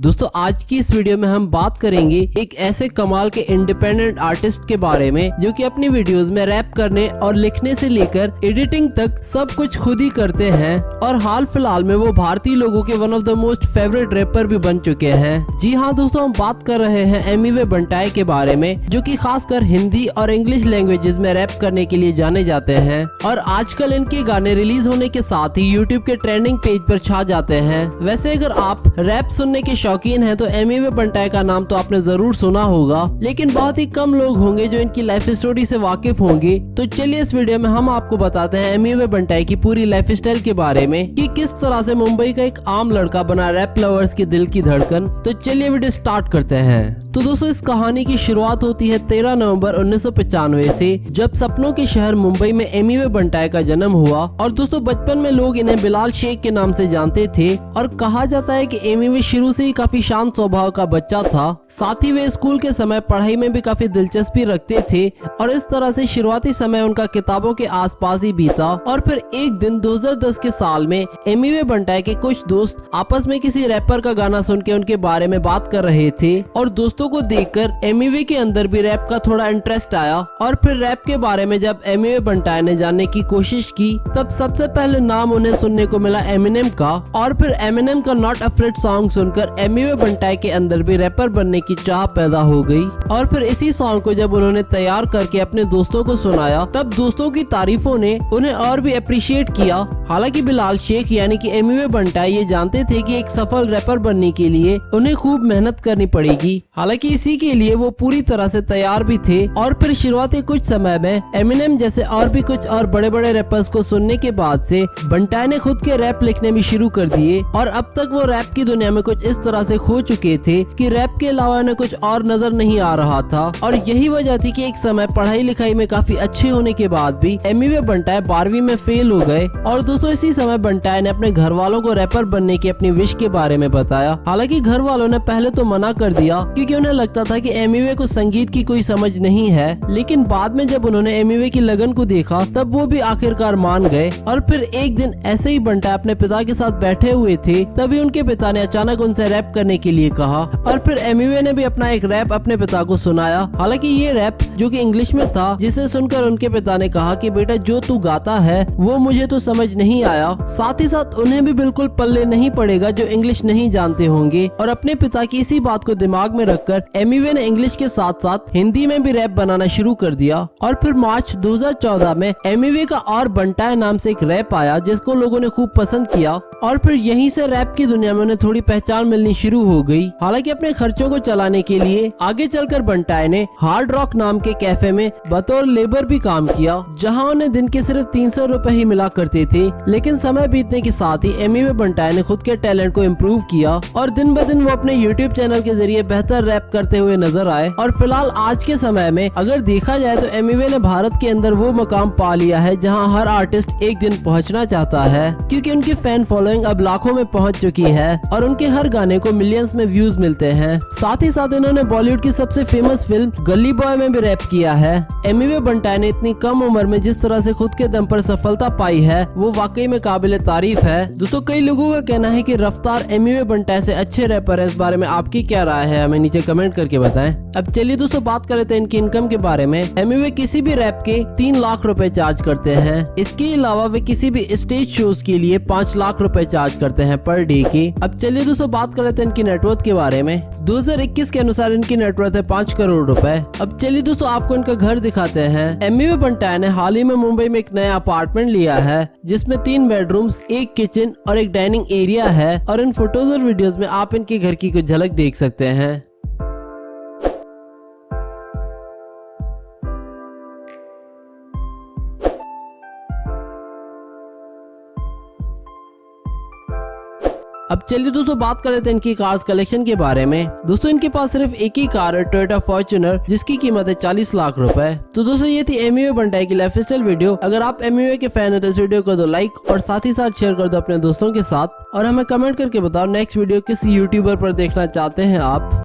दोस्तों आज की इस वीडियो में हम बात करेंगे एक ऐसे कमाल के इंडिपेंडेंट आर्टिस्ट के बारे में जो कि अपनी वीडियोस में रैप करने और लिखने से लेकर एडिटिंग तक सब कुछ खुद ही करते हैं और हाल फिलहाल में वो भारतीय लोगों के one of the most favourite rapper भी बन चुके हैं। जी हाँ दोस्तों, हम बात कर रहे हैं एमिवे बंटाई के बारे में, जो कि खासकर हिंदी और इंग्लिश लैंग्वेजेस में रैप करने के लिए जाने जाते हैं और आजकल इनके गाने रिलीज होने के साथ ही यूट्यूब के ट्रेंडिंग पेज पर छा जाते हैं। वैसे अगर आप रैप सुनने के शौकीन हैं तो एमिवे बंटाई का नाम तो आपने जरूर सुना होगा, लेकिन बहुत ही कम लोग होंगे जो इनकी लाइफ स्टोरी से वाकिफ होंगे। तो चलिए इस वीडियो में हम आपको बताते हैं एमिवे बंटाई की पूरी लाइफ स्टाइल के बारे में कि किस तरह से मुंबई का एक आम लड़का बना रैप लवर्स के दिल की धड़कन। तो चलिए वीडियो स्टार्ट करते हैं। तो दोस्तों इस कहानी की शुरुआत होती है 13 नवंबर 1995 से, जब सपनों के शहर मुंबई में एमिवे बंटाई का जन्म हुआ। और दोस्तों बचपन में लोग इन्हें बिलाल शेख के नाम से जानते थे और कहा जाता है कि एमिवे शुरू से ही काफी शांत स्वभाव का बच्चा था। साथ ही वे स्कूल के समय पढ़ाई में भी काफी दिलचस्पी रखते थे और इस तरह से शुरुआती समय उनका किताबों के आसपास ही बीता। और फिर एक दिन 2010 के साल में एमिवे बंटाई के कुछ दोस्त आपस में किसी रैपर का गाना सुन के उनके बारे में बात कर रहे थे और दोस्तों को देखकर एमिवे के अंदर भी रैप का थोड़ा इंटरेस्ट आया। और फिर रैप के बारे में जब एमिवे बंटाई ने जानने की कोशिश की तब सबसे पहले नाम उन्हें सुनने को मिला एमिनेम का। और फिर एमिनेम का नॉट अफ्रेड सॉन्ग सुनकर एमिवे बंटाई के अंदर भी रैपर बनने की चाह पैदा हो गई। और फिर इसी सॉन्ग को जब उन्होंने तैयार करके अपने दोस्तों को सुनाया तब दोस्तों की तारीफों ने उन्हें और भी अप्रिशिएट किया। हालांकि बिलाल शेख यानी कि एमिवे बंटाई ये जानते थे कि एक सफल रैपर बनने के लिए उन्हें खूब मेहनत करनी पड़ेगी, हालांकि इसी के लिए वो पूरी तरह से तैयार भी थे। और फिर शुरुआती कुछ समय में एमिनेम जैसे और भी कुछ और बड़े बड़े रैपर्स को सुनने के बाद से बंटाई ने खुद के रैप लिखने भी शुरू कर दिए और अब तक वो रैप की दुनिया में कुछ इस तरह से खो चुके थे कि रैप के अलावा उन्हें कुछ और नजर नहीं आ रहा था। और यही वजह थी कि एक समय पढ़ाई लिखाई में काफी अच्छे होने के बाद भी एमिवे बंटाई 12वीं में फेल हो गए। और दोस्तों इसी समय बंटाई ने अपने घर वालों को रैपर बनने की अपनी विश के बारे में बताया। हालांकि घर वालों ने पहले तो मना कर दिया क्योंकि उन्हें लगता था कि एमिवे को संगीत की कोई समझ नहीं है, लेकिन बाद में जब उन्होंने एमिवे की लगन को देखा तब वो भी आखिरकार मान गए। और फिर एक दिन ऐसे ही बंटाई अपने पिता के साथ बैठे हुए थे, तभी उनके पिता ने अचानक उनसे रैप करने के लिए कहा और फिर एमिवे ने भी अपना एक रैप अपने पिता को सुनाया। हालांकि ये रैप जो कि इंग्लिश में था, जिसे सुनकर उनके पिता ने कहा कि बेटा जो तू गाता है वो मुझे तो समझ नहीं आया। साथ ही साथ उन्हें भी बिल्कुल पल्ले नहीं पड़ेगा जो इंग्लिश नहीं जानते होंगे। और अपने पिता की इसी बात को दिमाग में रखकर एमिवे ने इंग्लिश के साथ साथ हिंदी में भी रैप बनाना शुरू कर दिया। और फिर मार्च 2014 में एमिवे का और बंटाई नाम से एक रैप आया जिसको लोगों ने खूब पसंद किया और फिर यहीं से रैप की दुनिया में उन्हें थोड़ी पहचान मिलनी शुरू हो गई। हालांकि अपने खर्चों को चलाने के लिए आगे चलकर बंटाई ने हार्ड रॉक नाम के कैफे में बतौर लेबर भी काम किया, जहां उन्हें दिन के सिर्फ 300 रुपए ही मिला करते थे। लेकिन समय बीतने के साथ ही एमिवे बंटाई ने खुद के टैलेंट को इम्प्रूव किया और दिन ब दिन वो अपने यूट्यूब चैनल के जरिए बेहतर रैप करते हुए नजर आए। और फिलहाल आज के समय में अगर देखा जाए तो एमिवे ने भारत के अंदर वो मकाम पा लिया है जहां हर आर्टिस्ट एक दिन पहुंचना चाहता है, क्योंकि उनकी फैन फॉलोइंग अब लाखों में पहुंच चुकी है और उनके हर गाने को मिलियंस में व्यूज मिलते हैं। साथ ही साथ इन्होंने बॉलीवुड की सबसे फेमस फिल्म गली बॉय में भी रैप किया है। एमिवे बंटाई ने इतनी कम उम्र में जिस तरह से खुद के दम पर सफलता पाई है वो वाकई में काबिले तारीफ है। दोस्तों कई लोगों का कहना है कि रफ्तार एमिवे बंटाई से अच्छे रैपर है। इस बारे में आपकी क्या राय है, हमें नीचे कमेंट करके बताएं। अब चलिए दोस्तों बात कर लेते हैं इनकी इनकम के बारे में। एमिवे किसी भी रैप के 3 लाख रुपए चार्ज करते हैं। इसके अलावा वे किसी भी स्टेज शोज के लिए 5 लाख रुपए चार्ज करते हैं पर डे के। अब चलिए दोस्तों बात कर लेते हैं इनकी नेटवर्थ के बारे में। 2021 के अनुसार इनकी नेटवर्थ है 5 करोड़ रुपए। अब चलिए दोस्तों आपको इनका घर दिखाते हैं। एमिवे बंटाई ने हाल ही में मुंबई में एक नया अपार्टमेंट लिया है जिसमें 3 बेडरूम्स, एक किचन और एक डाइनिंग एरिया है। और इन फोटोज और वीडियोस में आप इनके घर की कुछ झलक देख सकते हैं। अब चलिए दोस्तों बात कर लेते हैं इनकी कार्स कलेक्शन के बारे में। दोस्तों इनके पास सिर्फ एक ही कार है, टोयोटा फॉर्च्यूनर, जिसकी कीमत है 40 लाख रुपए। तो दोस्तों ये थी एमिवे बंटाई की लाइफस्टाइल वीडियो। अगर आप एमिवे के फैन हैं तो इस वीडियो को दो लाइक और साथ ही साथ शेयर कर दो अपने दोस्तों के साथ और हमें कमेंट करके बताओ नेक्स्ट वीडियो किस यूट्यूबर पर देखना चाहते हैं आप।